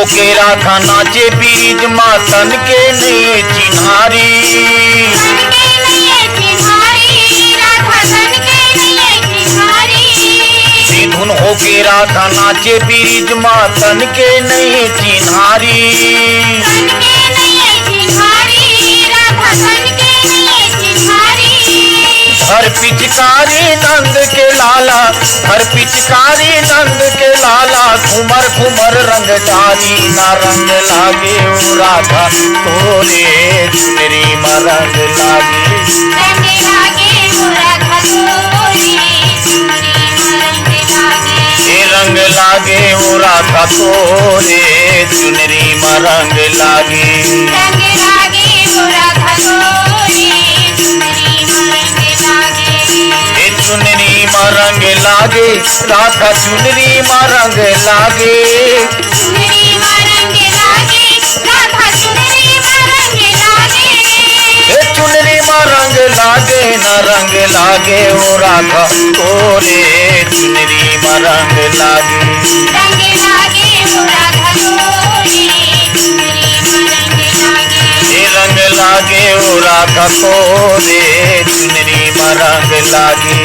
होके राधा नाचे बीज मातन के नए चिन्हारी। धुन होके राधा नाचे बीज मातन के नए चिन्हारी। हर पिचकारी नंद के लाला, हर पिचकारी नंद के लाला, घुमर घुमर रंग डाली ना रंग लागे ओ राधा तोरे चुनरी में रंग लागे। रंग लागे ओ राधा तोरे चुनरी में रंग लागे। चुनरी में रंग लागे राधा चुनरी में रंग लागे। चुनरी में रंग लागे न रंग लागे ओ राधा तोरे चुनरी में रंग लागे। रंग लागे ओ राधा तोरे चुनरी में रंग लागे।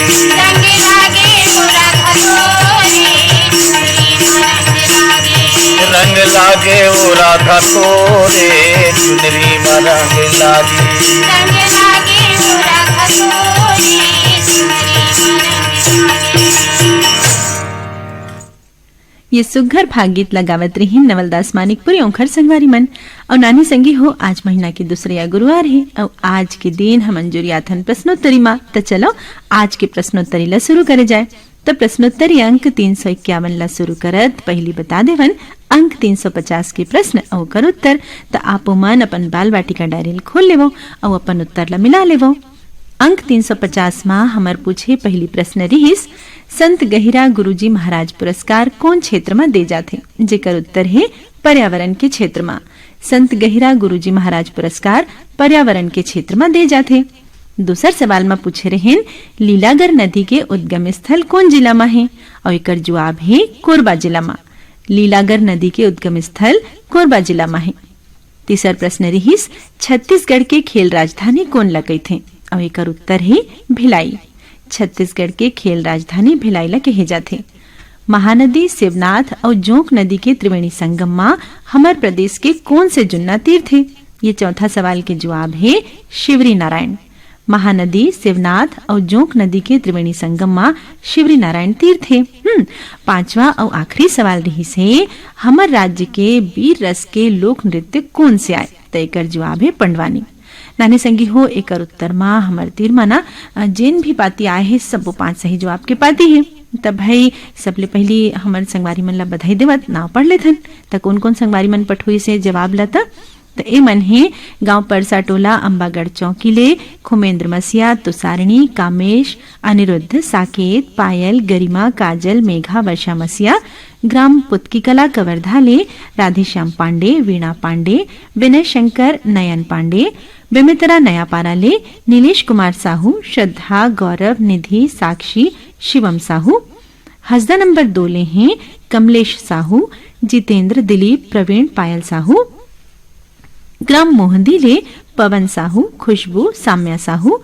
रंग लागे ओ राधा तोरे चुनरी में रंग लागे। ये सुघर भागीत लगावत रही नवलदास मानिकपुरी ओंखर संगवारी मन और नानी संगी हो। आज महीना के दूसरे गुरुवार है और आज के दिन हम अंजुरी आथन प्रश्नोत्तरी माँ। तो चलो आज के प्रश्नोत्तरी ला शुरू करे जाए। तो प्रश्नोत्तरी अंक 351 ला शुरू करत पहली बता देवन अंक 350 के प्रश्न और कर उत्तर। तो आप मन अपन बाल बाटिका डायरी खोल लेवो और अपन उत्तर ला मिला लेवो। अंक 350 में हमर पूछे पहली प्रश्न रहीस संत गहिरा गुरुजी महाराज पुरस्कार कौन क्षेत्र में दे जाते, जेकर उत्तर है पर्यावरण के क्षेत्र में। संत गहिरा गुरुजी महाराज पुरस्कार पर्यावरण के क्षेत्र में दे जाते। दूसर सवाल में पूछे रहें लीलागर नदी के उद्गम स्थल कौन जिला में है और एकर जवाब है कोरबा जिला में। लीलागर नदी के उद्गम स्थल कोरबा जिला में है। तीसर प्रश्न रहीस छत्तीसगढ़ के खेल राजधानी कौन लगई थे और एकर उत्तर है भिलाई। छत्तीसगढ़ के खेल राजधानी भिलाई ला कहे जाते। महानदी शिवनाथ और जोंक नदी के त्रिवेणी संगम में हमर प्रदेश के कौन से जुन्ना तीर्थ है। ये चौथा सवाल के जवाब है शिवरी नारायण। महानदी शिवनाथ और जोंक नदी के त्रिवेणी संगम में शिवरी नारायण तीर्थ है। पांचवा और आखिरी सवाल रही से हमर राज्य के वीर रस के लोक नृत्य कौन से आए, तो एकर जवाब है पंडवानी। नानी संगी हो एकर उत्तर माँ हमर तीर माना जेन भी पाती आए है सब 5 सही जवाब के पाती है। तब भाई सबले पहली हमर संगवारी मन ला बधाई देवत नाव पढ़ लेथन। त कौन कौन संगवारी मन पठोई से जवाब लता तो ए मन है गांव परसा टोला अंबागढ़ चौकीले खुमेंद्र मसिया तुषारिणी कामेश अनिरुद्ध साकेत पायल गरिमा काजल मेघा वर्षा मसिया ग्राम पुतकी कला कवर्धाले राधेश्याम पांडे वीणा पांडे विनय शंकर नयन पांडे बेमितरा नयापाराले नीलेश कुमार साहू श्रद्धा गौरव निधि साक्षी शिवम साहू। हसदा नंबर 2 ले हैं कमलेश साहू जितेंद्र दिलीप प्रवीण पायल साहू। ग्राम मोहंदीले पवन साहू खुशबू साम्या साहू।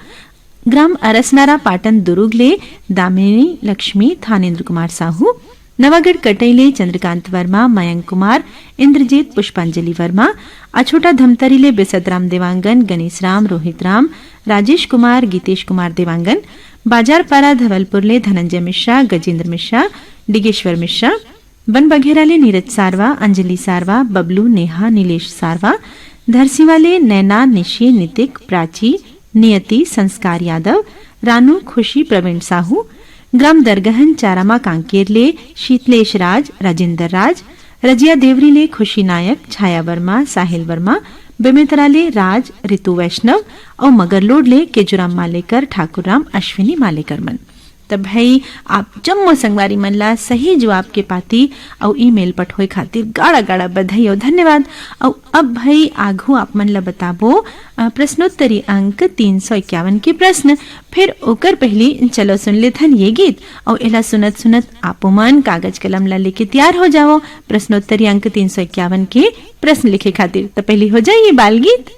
ग्राम अरसनारा पाटन दुरुगले दामिनी लक्ष्मी थानेन्द्र कुमार साहू। नवागढ़ कटैले चंद्रकांत वर्मा मयंक कुमार इंद्रजीत पुष्पांजलि वर्मा। अछोटा धमतरीले बिसतराम देवांगन गणेश राम रोहित राम राजेश कुमार गीतेश कुमार देवांगन। बाजारपारा धवलपुरले धनंजय मिश्रा गजेंद्र मिश्रा डिगेश्वर मिश्रा। वन बघेराले नीरज सारवा अंजलि सारवा बबलू नेहा नीलेश सारवा। धरसीवाले नैना निशी नितिक प्राची नियति संस्कार यादव रानू खुशी प्रवीण साहू। ग्राम दरगहन चारामा कांकेरले शीतलेश राज राजेंद्र राज। रजिया देवरीले खुशी नायक छाया वर्मा साहिल वर्मा। बेमेतराले राज ऋतु वैष्णव और मगरलोडले केजुराम मालेकर ठाकुरराम अश्विनी मालेकर मन। तब भाई आप जम्मो संगवारी मन ला सही जवाब के पाती और ईमेल पठोए खातिर गाड़ा गाड़ा बधाई और धन्यवाद। और अब भाई आघू आप मन ला बताबो प्रश्नोत्तरी अंक 351 के प्रश्न। फिर ओकर पहली चलो सुन लेथन ये गीत और एला सुनत सुनत आपो मन कागज कलम ला लेके तैयार हो जाओ प्रश्नोत्तरी अंक 351 के प्रश्न लिखे खातिर। तो पहली हो जाइए बाल गीत।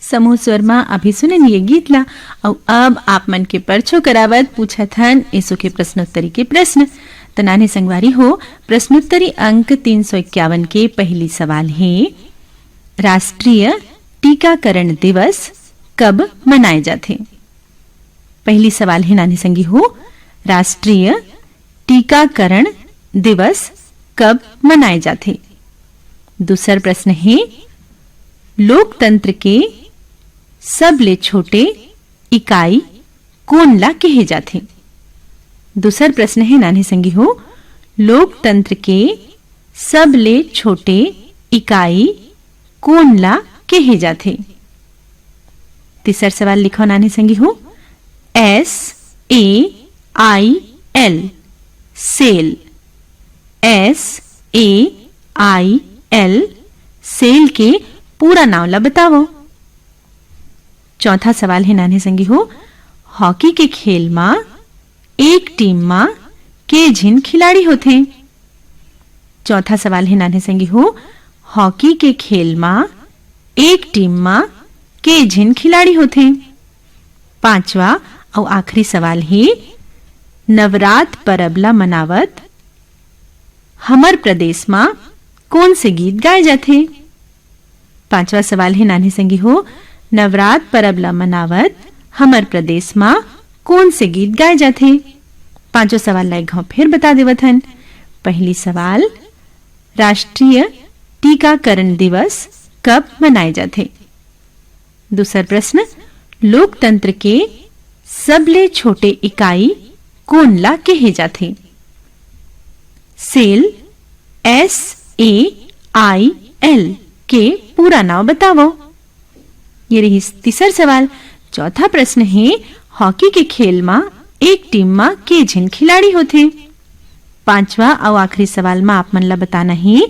समूह स्वर में अभी सुनन ये गीत ला। और अब आप मन के परछो करावत पूछा थन ऐसो के प्रश्नोत्तरी के प्रश्न। तनाने संगवारी हो प्रश्नोत्तरी अंक 351 के पहली सवाल है राष्ट्रीय टीकाकरण दिवस कब मनाए जाते। पहली सवाल है नानी संगी हो राष्ट्रीय टीकाकरण दिवस कब मनाए जाते। दूसरा प्रश्न है लोकतंत्र के सबले छोटे इकाई कौन ला कहे जाते। दूसरा प्रश्न है नानी संगी हो लोकतंत्र के सबले छोटे इकाई कौन ला कहे जाते। तीसरा सवाल लिखो नानी संगी हो SAIL सेल, SAIL सेल के पूरा नाम ला बताओ। चौथा सवाल है नाने संगी हो, हॉकी के खेल में एक टीम में के झिन खिलाड़ी होते। चौथा सवाल है नाने संगी हो, हॉकी के खेल में एक टीम में के झिन खिलाड़ी होते। पांचवा और आखिरी सवाल है, नवरात परब ला मनावत हमर प्रदेश में कौन से गीत गाए जाते। पांचवा सवाल है नानी संगी हो, नवरात परब ला मनावत हमर प्रदेश में कौन से गीत गाए जाते। पांचों सवाल ला एक घाव फिर बता देवत हन। पहली सवाल, राष्ट्रीय टीकाकरण दिवस कब मनाए जाते। दूसरा प्रश्न, लोकतंत्र के सबले छोटे इकाई कौन ला कहे जाते। सेल SAIL के पूरा नाम बताओ। ये रही तीसरा सवाल। चौथा प्रश्न है, हॉकी के खेल में एक टीम में के झिन खिलाड़ी होते। पांचवा और आखिरी सवाल में आप मन ला बताना है,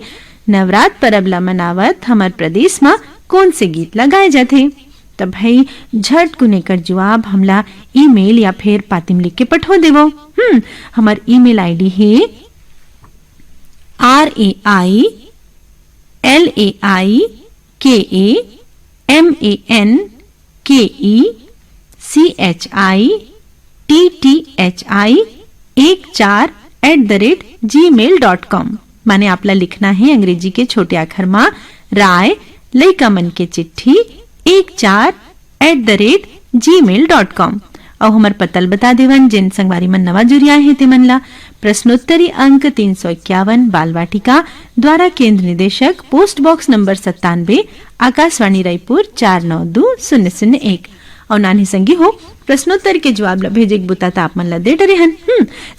नवरात परब ला मनावत हमार प्रदेश में कौन से गीत लगाए जाते। तब भाई झट कुने कर जवाब हमला ईमेल या फिर पातिम लिख के पठो देवो। हमार ईमेल आईडी है railaikamanichitti14@gmail.com। माने आपला लिखना है अंग्रेजी के छोटे अक्षर में राय लइका मन के चिट्ठी 14@gmail.com। और हमार पतल बता देवन, जिन संगवारी मन नवा जुरिया है ते मन ला प्रश्नोत्तरी अंक 351 बाल वाटिका द्वारा केंद्र निदेशक post box number 97 Akashvani Raipur 492001। और नानी संगी हो, प्रश्नोत्तर के जवाब ला भेजे बुता आप मन ला दे डरे हन।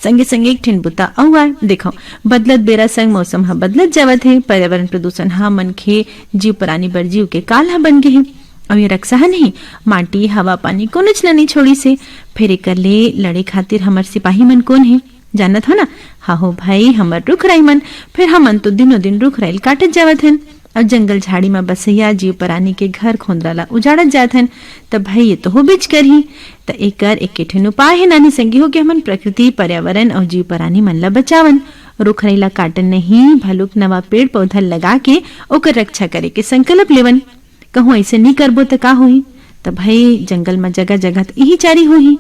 संगे संगे एक ठिन बुता औआ देखो, बदलत बेरा संग मौसम हा बदलत जावत है, पर्यावरण प्रदूषण हा मनखे जीव प्राणी बर जीव के काल हा बन गे है। और ये रक्षा नहीं, माटी हवा पानी को नच नहीं छोड़ी से फेरे कर ले लड़े खातिर हमर सिपाही मन कौन है जानत हो ना। हाँ हो भाई, हमर रुख राई मन, फिर हमन तो दिनों दिन रुख राइल काटत जावत हन और जंगल झाड़ी में बसैया जीव प्राणी के घर खोंदरा ला उजाड़त जात हन। तब भाई ये तो हो बीच कर ही तो एकर एक ठन उपाय है नानी संगी हो कि हमन प्रकृति पर्यावरण और जीव प्राणी मन ला बचावन। रुख राई ला काटन नहीं, भलुक नवा पेड़ पौधा लगा के ओकर रक्षा करे के संकल्प लेवन। कहूँ ऐसे नहीं करबो तो का होही, तो भाई जंगल में जगह जगह यही चारी होही।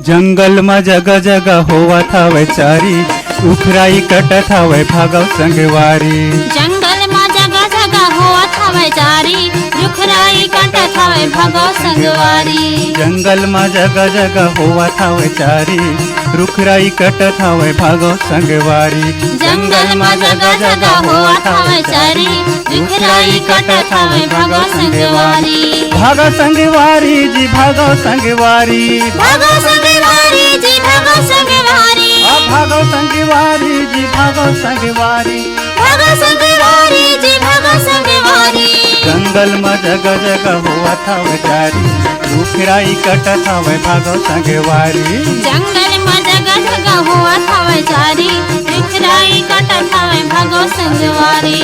जंगल में जगह जगह होवा था चारी, उखराई कटत हवे भागव संगवारी। जंगल में जगह जगह होवा था चारी, उखराई कटत हवे भागव संगवारी। जंगल में जगह जगह होवा था चारी, रुखराई कटत हवे भागव संगवारी। जंगल में जगह जगह होवा था चारी, उखराई कटत हवे भागव संगवारी। भागव संगवारी जी भागव संगवारी, भागव संगवारी जी भागव संगवारी, भागव संगवारी जी भागव संगवारी, भागव संगवारी जी भागव संगवारी। जंगल में जगह जगह होवा था चारी, रुखराई कटत हवे भागव संगवारी। जंगल में जगह जगह होवा था चारी, रुखराई कटत हवे भागव संगवारी।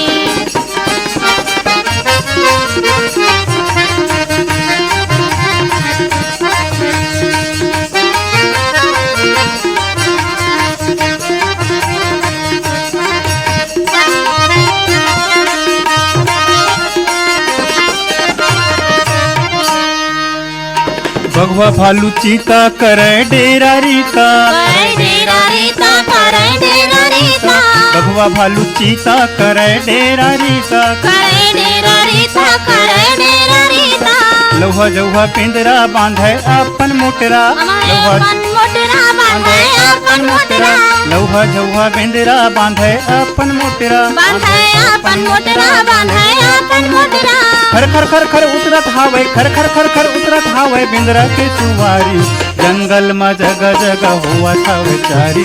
भगवा भालू चीता करे डेरा रीता, करे डेरा रीता, करे डेरा रीता, भगवा भालू चीता करे डेरा रीता, करे डेरा रीता, करे डेरा रीता। लोहा जौहा पिंजरा बांधे अपन मोटरा, हमारे मन मोटरा बांधे अपन मोटरा लौहा झौहा बेंदरा बांधे अपन मोटरा बांधे अपन मोटरा बांधे अपन मोटरा खर खर खर खर उतरत हावे खर खर खर खर उतरत हावे बिंदरा के सुवारी जंगल में जगह जगह हुआ थावे चारी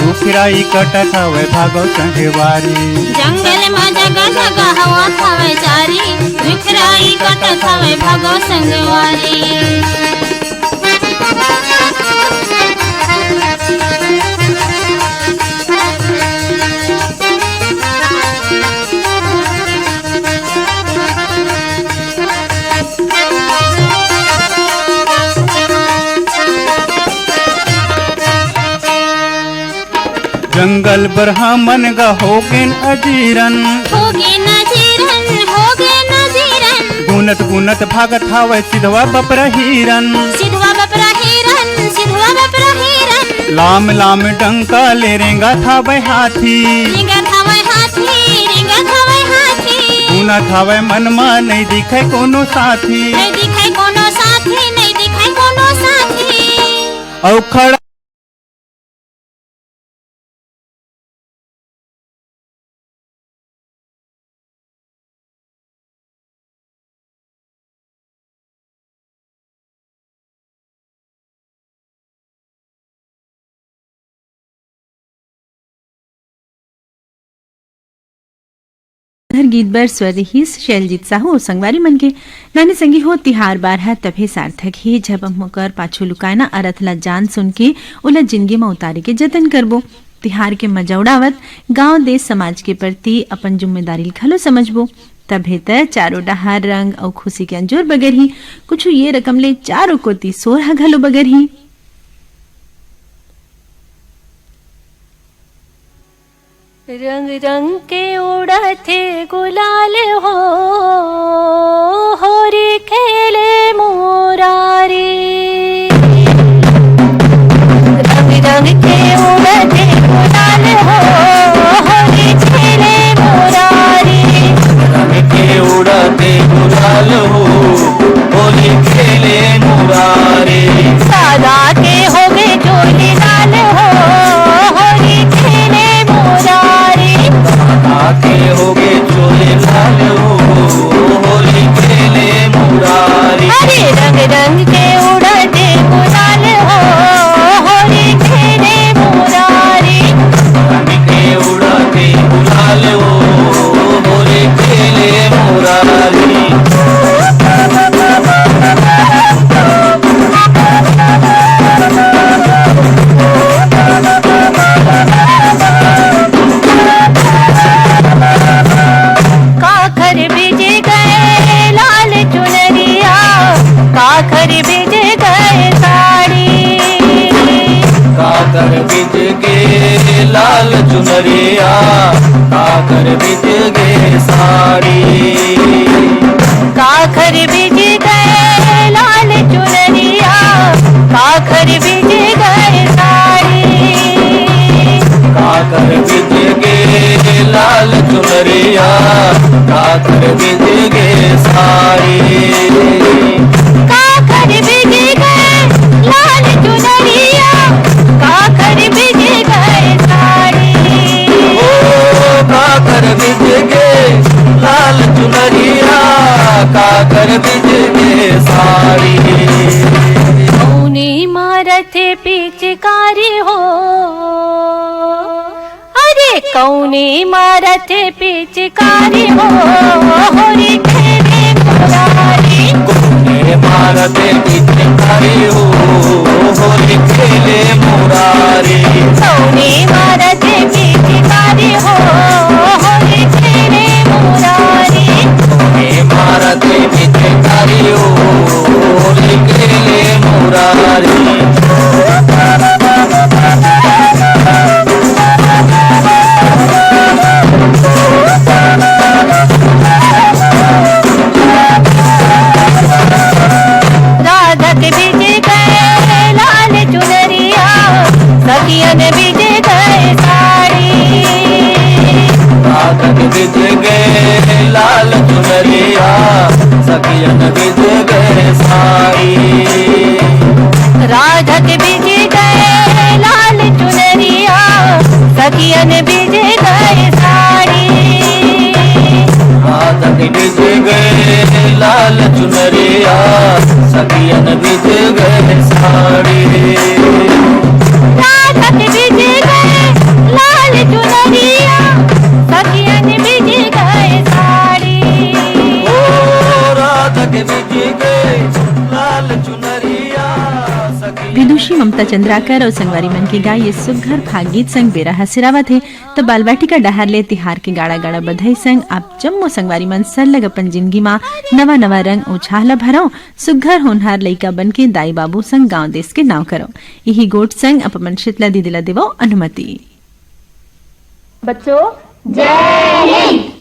रुखराई कटत हावे भागो संगवारी जंगल में जगह जगह हुआ थावे चारी रुखराई कटत हावे भागो संगवारी जंगल ब्रह्मन गा होगेन अजीरन होगे नजीरन गुनत गुनत भागत हावे सिधवा बपरा हिरन सिधवा बपरा हिरन लाम लाम डंका ले रेंगा थावे हाथी रिंगा थावे हाथी गुना थावे मन मा नहीं दिखे कोनो साथी नहीं दिखाई कोनो साथी औ खड़ा गीत बर स्वर रही शैलजीत साहू और संगवारी मन के गाने संगी हो तिहार बार है तभे सार्थक ही जब हम कर पाछू लुकायना अरथ ला जान सुन के उला जिंदगी में उतारे के जतन करबो तिहार के मजा उड़ावत गांव देश समाज के प्रति अपन जिम्मेदारी खलो समझबो तभे त चारों डहार रंग और खुशी के अंजोर बगैर ही कुछ ये रकम ले चारों कोती सोरहा घलो बगैर ही रंग रंग के उड़ते गुलाल हो रे खेले मोरारी रंग रंग के उड़ते गुलाल हो रे खेले मोरारी रंग के उड़ते गुलाल हो होली खेले मुरारी सादा के हो गए जोली लाल हो रे खेले मोरारी आके होगे चोले लाल हो होली खेले मुरारी हरे रंग रंग के उड़ते गुलाल हो रे खेले मोरारी रंग के उड़ते गुलाल हो होली खेले मुरारी काखर बीज गए लाल चुनरिया काखर बीज गए साड़ी काकर बिज गे लाल चुनरिया काकर बिज गे साड़ी काखर बीज गए लाल चुनरिया काखर बीज गए साड़ी काकर बिज गे लाल चुनरिया काकर बिज गे साड़ी काखर बीज गए लाल चुनरिया काखर बीज गए साड़ी ओ काकर बिज गे लाल चुनरिया काकर बिज गे साड़ी कौनी मारत पिचकारी हो अरे कौनी मारत पिचकारी हो रे खेले मुरारी कोने मारते पिचकारी हो होली खेले मुरारी कौनी मारत पिचकारी हो रे खेले मुरारी कोने मारते पिचकारी हो होली खेले मुरारी राधा के बीज गए लाल चुनरिया सखियन बीज गए साड़ी राधक बिज गए लाल चुनरिया सखियन बिज गए साड़ी राधा के बीज गए लाल ममता चंद्राकर और संगवारी मन की गाय ये सुघर भागीत संग बेरा हसिरावत है। तो बालबाटी का डहार ले तिहार के गाड़ा गाड़ा बधाई संग आप जम्मो संगवारी मन सरलग अपन जिंदगी मा नवा नवा रंग उछाला भरो, सुघर होनहार लइका बन के दाई बाबू संग गांव देश के नाव करो। यही गोट संग अपन शीतला दीदी ला देवो अनुमति। बच्चों जय हिंद।